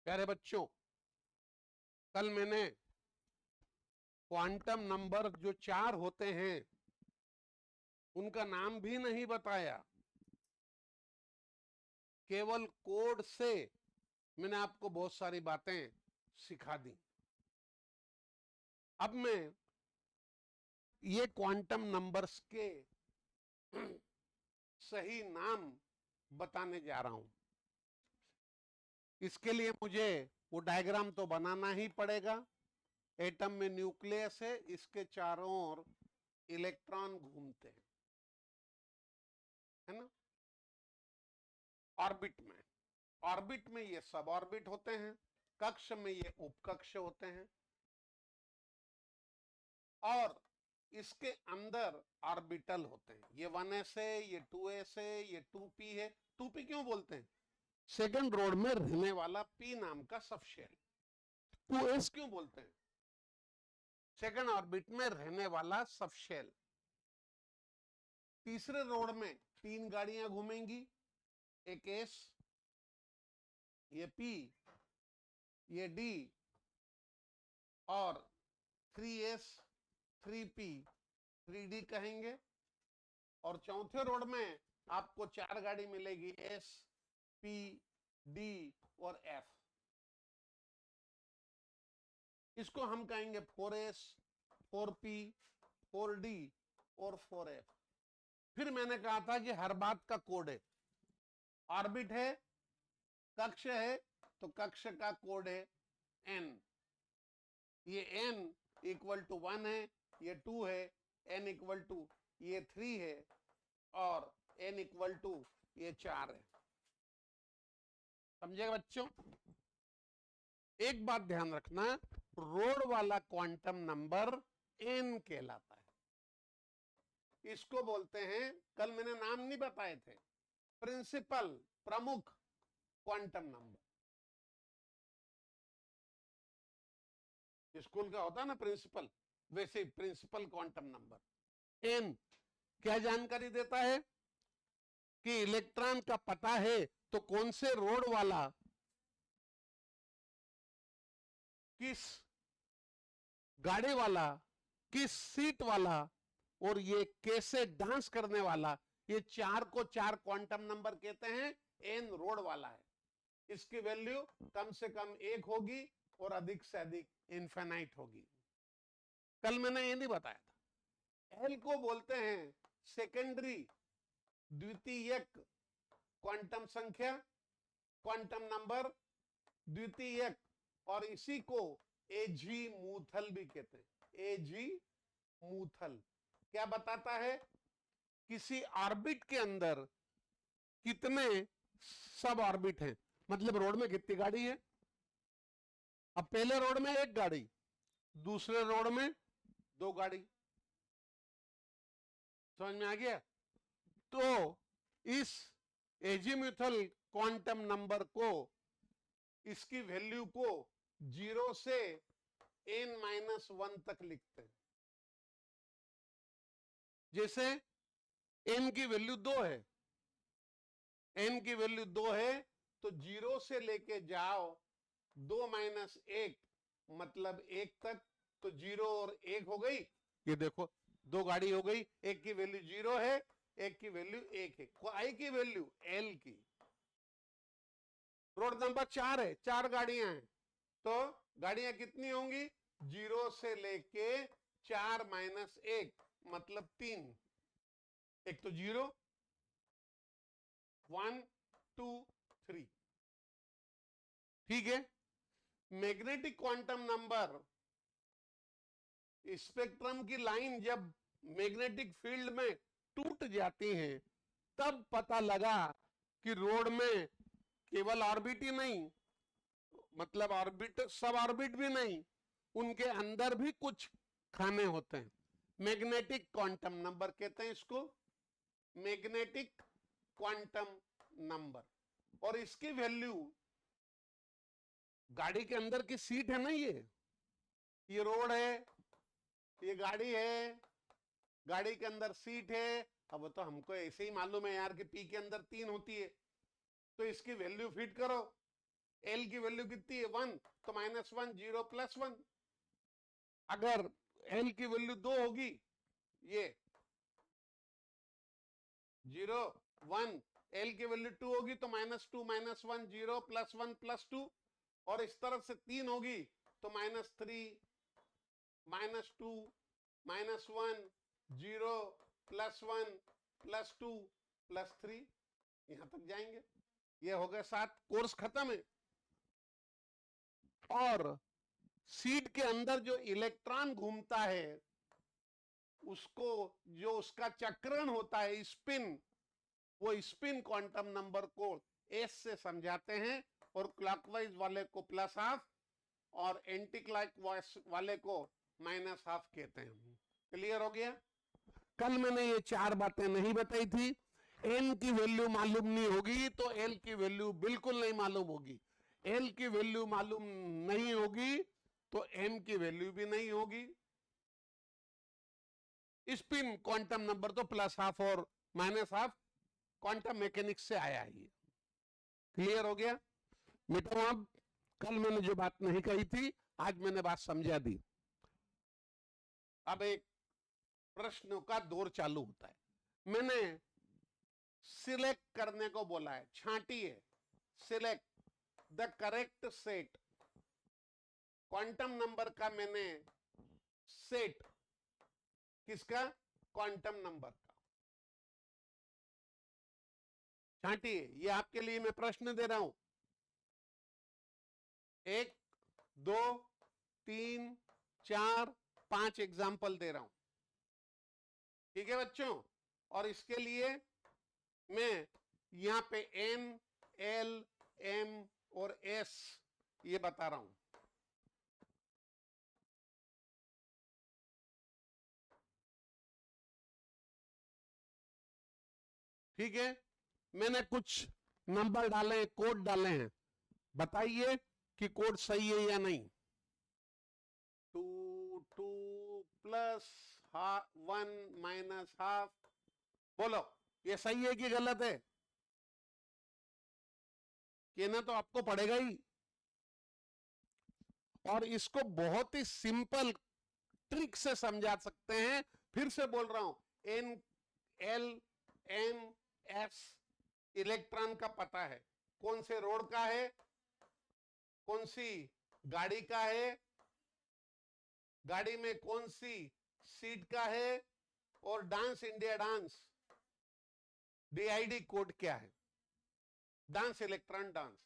प्यारे बच्चों, कल मैंने क्वांटम नंबर जो 4 होते हैं उनका नाम भी नहीं बताया, केवल कोड से मैंने आपको बहुत सारी बातें सिखा दी। अब मैं ये क्वांटम नंबर्स के सही नाम बताने जा रहा हूं। इसके लिए मुझे वो डायग्राम तो बनाना ही पड़ेगा। एटम में न्यूक्लियस है, इसके चारों ओर इलेक्ट्रॉन घूमते हैं, है ना। ऑर्बिट में ये सब ऑर्बिट होते हैं, कक्ष में ये उपकक्ष होते हैं, और इसके अंदर ऑर्बिटल होते हैं। ये 1s है, ये 2s है, ये 2p है। 2p क्यों बोलते हैं? सेकंड रोड में रहने वाला p नाम का सबशेल। 2s क्यों बोलते हैं? सेकंड ऑर्बिट में रहने वाला सबशेल। तीसरे रोड में 3 गाड़ियां घूमेंगी, एक s, ये p, ये d, और 3s, 3p, 3d कहेंगे। और चौथे रोड में आपको 4 गाड़ी मिलेगी, s, p, d और f। इसको हम कहेंगे 4s, 4p, 4d और 4f। फिर मैंने कहा था कि हर बात का कोड है। ऑर्बिट है, कक्ष है, तो कक्ष का कोड है n। ये n इक्वल टू 1 है, ये 2 है, n इक्वल टू ये 3 है, और n इक्वल टू ये 4 है। समझेगा बच्चों? एक बात ध्यान रखना, रोड वाला क्वांटम नंबर n कहलाता है। इसको बोलते हैं, कल मैंने नाम नहीं बताए थे, प्रिंसिपल, प्रमुख क्वांटम नंबर। स्कूल का होता है ना प्रिंसिपल, वैसे प्रिंसिपल क्वांटम नंबर। n क्या जानकारी देता है कि इलेक्ट्रॉन का पता है तो कौन से रोड वाला, किस गाड़ी वाला, किस सीट वाला, और ये कैसे डांस करने वाला, ये 4 को 4 क्वांटम नंबर कहते हैं। n रोड वाला है, इसकी वैल्यू कम से कम 1 होगी और अधिक से अधिक इनफिनाइट होगी। कल मैंने ये नहीं बताया था। l को बोलते हैं सेकेंडरी, द्वितीयक क्वांटम संख्या, क्वांटम नंबर, द्वितीयक, और इसी को एजीमूथल भी कहते हैं। एजीमूथल क्या बताता है? किसी ऑर्बिट के अंदर कितने सब ऑर्बिट हैं, मतलब रोड में कितनी गाड़ी है। अब पहले रोड में 1 गाड़ी, दूसरे रोड में 2 गाड़ी। समझ में आ गया? तो इस एजीम्यूथल क्वांटम नंबर को, इसकी वैल्यू को 0 से n-1 तक लिखते हैं। जैसे n की वैल्यू 2 है, n की वैल्यू 2 है, तो 0 से लेके जाओ 2-1 मतलब 1 तक, तो 0 और 1 हो गई। ये देखो 2 गाड़ी हो गई, एक की वैल्यू 0 है, एक की वैल्यू 1 है। आई की वैल्यू l की। रोड नंबर 4 है, 4 गाड़ियां हैं, तो गाड़ियां कितनी होंगी? 0 से लेके 4-1 मतलब 3। एक तो 0, 1, 2, 3। ठीक है। मैग्नेटिक क्वांटम नंबर, स्पेक्ट्रम की लाइन जब मैग्नेटिक फील्ड में टूट जाती है, तब पता लगा कि रोड में केवल ऑर्बिट ही नहीं, मतलब ऑर्बिट, सब ऑर्बिट भी नहीं, उनके अंदर भी कुछ खाने होते हैं। मैग्नेटिक क्वांटम नंबर कहते हैं इसको, मैग्नेटिक क्वांटम नंबर। और इसकी वैल्यू, गाड़ी के अंदर की सीट है ना, ये रोड है, ये गाड़ी है, गाड़ी के अंदर सीट है। अब वो तो हमको ऐसे ही मालूम है यार कि पी के अंदर 3 होती है, तो इसकी वैल्यू फिट करो। एल की वैल्यू कितनी है 1, तो -1 0 +1। अगर एल की वैल्यू 2 होगी, ये 0 1, एल की वैल्यू 2 होगी तो -2 -1 0 +1 +2, और इस तरफ से 3 होगी तो -3 -2 -1 0 +1 +2 +3, यहां तक जाएंगे। ये हो गए 7, कोर्स खत्म है। और सीट के अंदर जो इलेक्ट्रॉन घूमता है, उसको जो उसका चक्रण होता है, स्पिन, वो स्पिन क्वांटम नंबर को एस से समझाते हैं, और क्लॉकवाइज वाले को +½ और एंटी क्लॉकवाइज वाले को -½ कहते हैं। क्लियर हो गया? कल मैंने ये 4 बातें नहीं बताई थी। एन की वैल्यू मालूम नहीं होगी तो एल की वैल्यू बिल्कुल नहीं मालूम होगी, एल की वैल्यू मालूम नहीं होगी तो एम की वैल्यू भी नहीं होगी। स्पिन क्वांटम नंबर तो +½ और -½ क्वांटम मैकेनिक्स से आया है ये। क्लियर हो गया? मित्रों, अब कल मैंने जो बात नहीं कही थी, आज मैंने बात समझा दी। अब एक प्रश्नों का दौर चालू होता है। मैंने सिलेक्ट करने को बोला है, छांटिए, select the correct set. Quantum number का मैंने सेट, किसका? क्वांटम नंबर का। छांटिए, ये आपके लिए मैं प्रश्न दे रहा हूं। 1 2 3 4 5 एग्जाम्पल दे रहा हूं, ठीक है बच्चों? और इसके लिए मैं यहां पे N L M और S ये बता रहा हूं। ठीक है, मैंने कुछ नंबर डाले, कोड डाले हैं, बताइए कि कोड सही है या नहीं। 2 2 +1 -½ बोलो, ये सही है कि गलत है? कहना तो आपको पड़ेगा ही। और इसको बहुत ही सिंपल ट्रिक से समझा सकते हैं। फिर से बोल रहा हूं, N L M S electron का पता है, कौन से रोड का है, कौन सी गाड़ी का है, गाड़ी में कौन सी सीट का है, और dance India dance DID code क्या है, डांस इलेक्ट्रॉन डांस।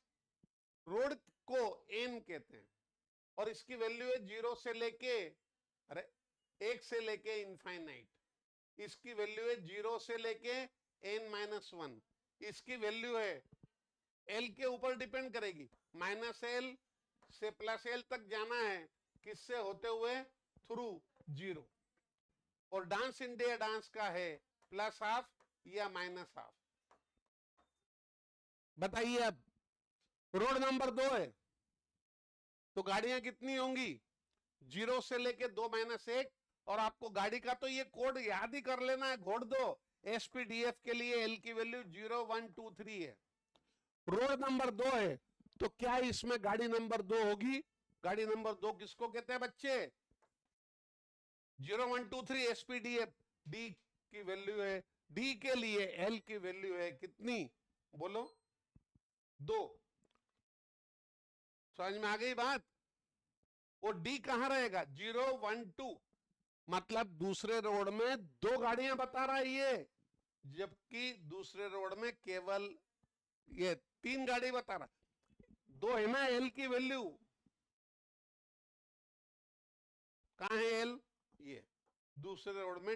रोड को एन कहते हैं, और इसकी वैल्यू है 0 से लेके, अरे 1 से लेके इनफाइनाइट। इसकी वैल्यू है 0 से लेके n-1। इसकी वैल्यू है, L के ऊपर डिपेंड करेगी, -L से +L तक जाना है, किससे होते हुए? थ्रू 0। और डांस इंडिया डांस का है +½ या -½ बताइए। अब रोड नंबर 2 है, तो गाड़ियां कितनी होंगी? 0 से लेके 2 - 1, और आपको गाड़ी का तो ये कोड याद ही कर लेना है, घोड़ दो। SPDF के लिए L की वैल्यू 0 1 2 3 है। रोड नंबर 2 है, तो क्या इसमें गाड़ी नंबर 2 होगी? गाड़ी नंबर 2 किसको कहते हैं बच्चे? 0 1 2 3 SPDF। D की वैल्यू है, D के लिए L की वैल्यू है कितनी? बोलो, 2। समझ में आ गई बात? वो D कहां रहेगा? 0 1 2, मतलब दूसरे रोड में 2 गाड़ियां बता रहा है ये, जबकि दूसरे रोड में केवल ये 3 गाड़ी बता रहा। 2 है ना L की वैल्यू, कहां है L? ये दूसरे रोड में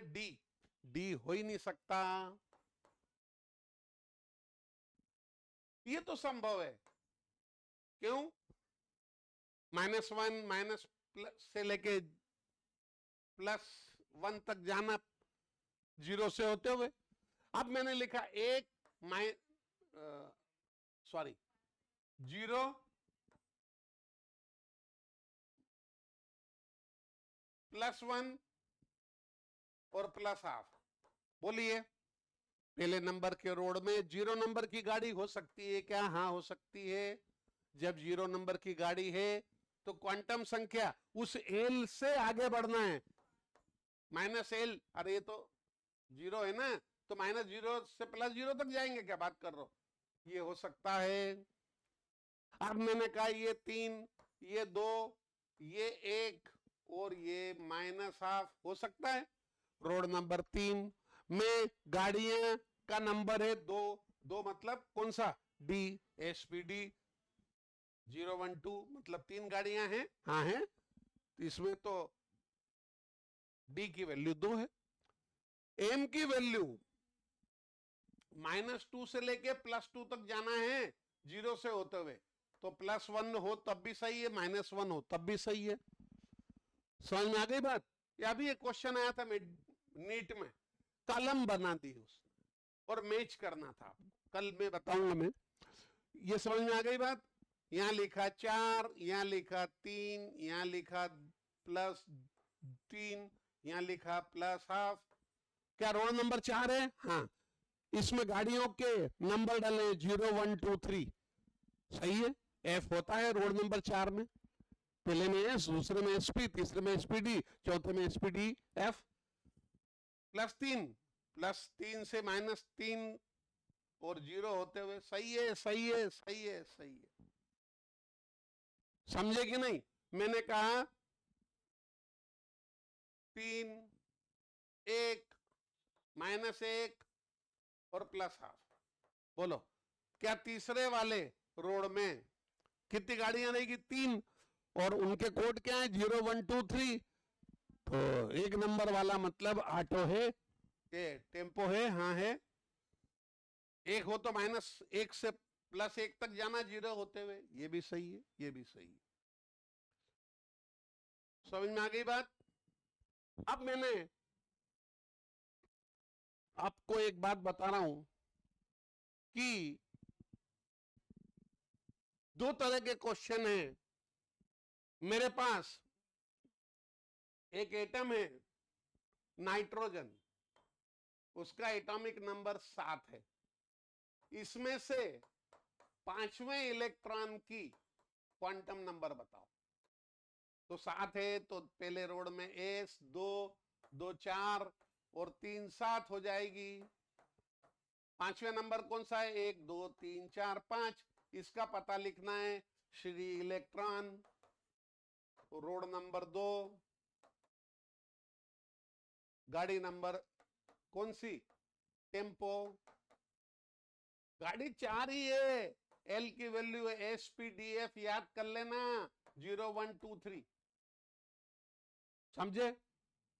D हो ही नहीं सकता। ये तो संभव है, क्यों? -1 से लेके +1 तक जाना 0 से होते हुए। अब मैंने लिखा 1 सॉरी 0 +1 और +½ बोलिए, पहले नंबर के रोड में 0 नंबर की गाड़ी हो सकती है क्या? हाँ हो सकती है। जब 0 नंबर की गाड़ी है तो क्वांटम संख्या उस एल से आगे बढ़ना है, माइनस एल, अरे ये तो 0 है ना, तो -0 से +0 तक जाएंगे, क्या बात कर रहे हो, ये हो सकता है। अब मैंने कहा ये 3, ये 2, ये 1 और ये -½ हो सकता है। रोड नंबर 3 में गाड़ियां का नंबर है 2, 2 मतलब कौन सा, डी, SPD 012 मतलब 3 गाड़ियां हैं, हाँ है, इसमें तो डी की वैल्यू 2 है। एम की वैल्यू -2 से लेके +2 तक जाना है 0 से होते हुए, तो +1 हो तब भी सही है, -1 हो तब भी सही है। समझ में आ गई बात। या भी एक क्वेश्चन आया था नीट में, कॉलम बना दी उसने और मैच करना था, कल मैं बताऊंगा मैं, ये समझ में आ गई बात। यहां लिखा 4, यहां लिखा 3, यहां लिखा +3, यहां लिखा +½ क्या रोड नंबर 4 है, हाँ, इसमें गाड़ियों के नंबर डाले 0 1 2 3, सही है, एफ होता है रोड नंबर 4 में, पहले में एस, दूसरे में एसपी, तीसरे में एसपीडी, चौथे में एसपीडी एफ। +3 से -3 और 0 होते हुए, सही है सही है सही है सही है। समझे कि नहीं, मैंने कहा 3, 1, -1 और +½ बोलो, क्या तीसरे वाले रोड में कितनी गाड़ियां रहेगी, 3, और उनके कोड क्या है 0 1 2 3, तो 1 नंबर वाला मतलब ऑटो है, ये टेम्पो है, हाँ है, 1 हो तो -1 से +1 तक जाना 0 होते हुए, ये भी सही है, ये भी सही है। समझ में आ गई बात। अब मैंने आपको एक बात बता रहा हूं कि 2 तरह के क्वेश्चन हैं मेरे पास। एक एटम है नाइट्रोजन, उसका एटॉमिक नंबर 7 है, इसमें से 5वें इलेक्ट्रॉन की क्वांटम नंबर बताओ। तो 7 है तो पहले रोड में एस 2, 2 4 और 3 7 हो जाएगी। 5वें नंबर कौन सा है, 1 2 3 4 5, इसका पता लिखना है श्री इलेक्ट्रॉन। रोड नंबर 2, गाड़ी नंबर कौन सी, टेम्पो, गाड़ी 4 ही है, एल की वैल्यू है SPDF, याद कर लेना 0 1 2 3, समझे।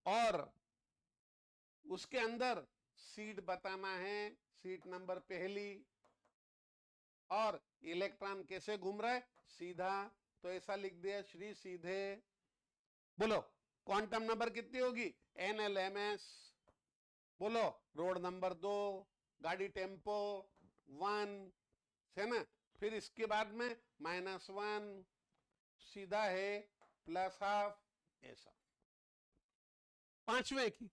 और उसके अंदर सीट बताना है, सीट नंबर पहली, और इलेक्ट्रॉन कैसे घूम रहा है, सीधा, तो ऐसा लिख दिया श्री सीधे। बोलो क्वांटम नंबर कितनी होगी, NLMS। बोलो रोड नंबर 2, गाड़ी टेम्पो 1 है ना, फिर इसके बाद में -1, सीधा है +½ ऐसा। 5वें की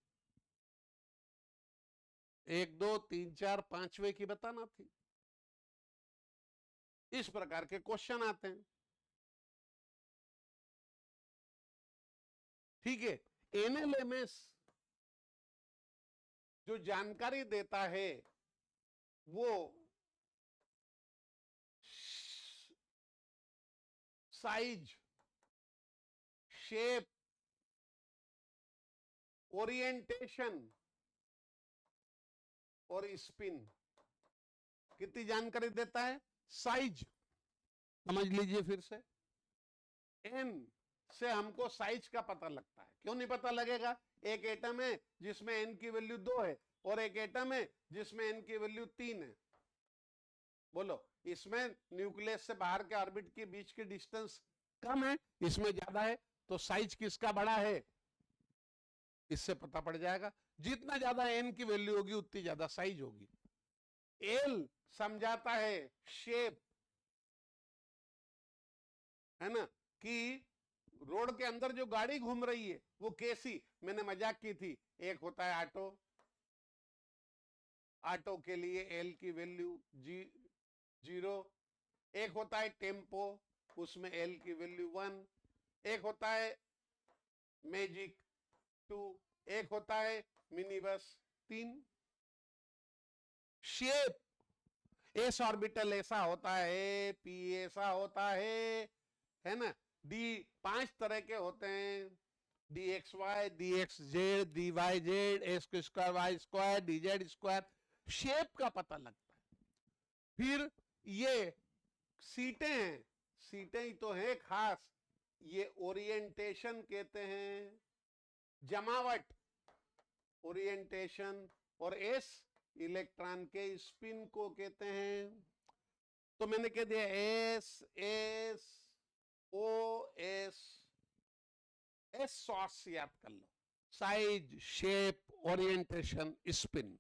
1 2 3 4 5वें की बताना थी। इस प्रकार के क्वेश्चन आते हैं, ठीक है। NLMS जो जानकारी देता है वो साइज, शेप, ओरिएंटेशन और स्पिन, कितनी जानकारी देता है, साइज, समझ लीजिए फिर से, एन से हमको साइज का पता लगता है, क्यों नहीं पता लगेगा, एक एटम है जिसमें एन की वैल्यू 2 है और एक एटम है जिसमें एन की वैल्यू 3 है। बोलो इसमें न्यूक्लियस से बाहर के ऑर्बिट के बीच की डिस्टेंस कम है, इसमें ज्यादा है, तो साइज किसका बड़ा है, इससे पता पड़ जाएगा। जितना ज्यादा एन की वैल्यू होगी उतनी ज्यादा साइज होगी। एल समझाता है शेप, है ना, कि रोड के अंदर जो गाड़ी घूम रही है वो कैसी, मैंने मजाक की थी, एक होता है ऑटो, ऑटो के लिए एल की वैल्यू 0, एक होता है टेम्पो, उसमें एल की वैल्यू 1, एक होता है मैजिक 2, एक होता है mini bus 3। Shape, S orbital ऐसा होता है, पी ऐसा होता है ना, डी 5 तरह के होते हैं, d x y, d x z, d y z, x square y square, d z square, shape का पता लगता है। फिर ये सीटें हैं, सीटें ही तो हैं खास, ये ओरिएंटेशन कहते हैं, जमावट ओरिएंटेशन, और एस इलेक्ट्रॉन के स्पिन को कहते हैं। तो मैंने कह दिया S S O S, S सॉस याद कर लो, साइज, शेप, ओरिएंटेशन, स्पिन,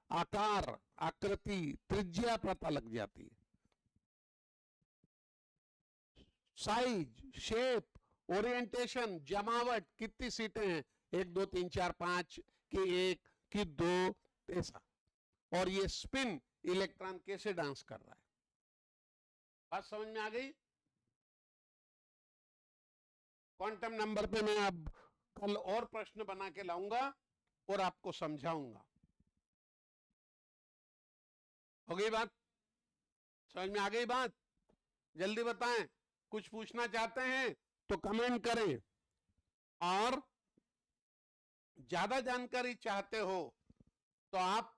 आकार, आकृति, त्रिज्या पता लग जाती है। साइज, शेप, ओरिएंटेशन, जमावट, कितनी सीटें हैं, 1 2 3 4 5 की 1 की 2, ऐसा, और ये स्पिन, इलेक्ट्रॉन कैसे डांस कर रहा है। बात समझ में आ गई। क्वांटम नंबर पे मैं अब कल और प्रश्न बना के लाऊंगा और आपको समझाऊंगा। हो गई बात, समझ में आ गई बात? जल्दी बताएं, कुछ पूछना चाहते हैं तो कमेंट करें, और ज्यादा जानकारी चाहते हो तो आप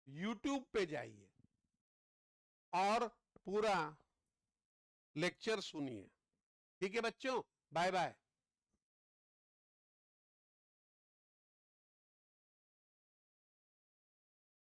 YouTube पे जाइए और पूरा लेक्चर सुनिए। ठीक है बच्चों, बाय बाय।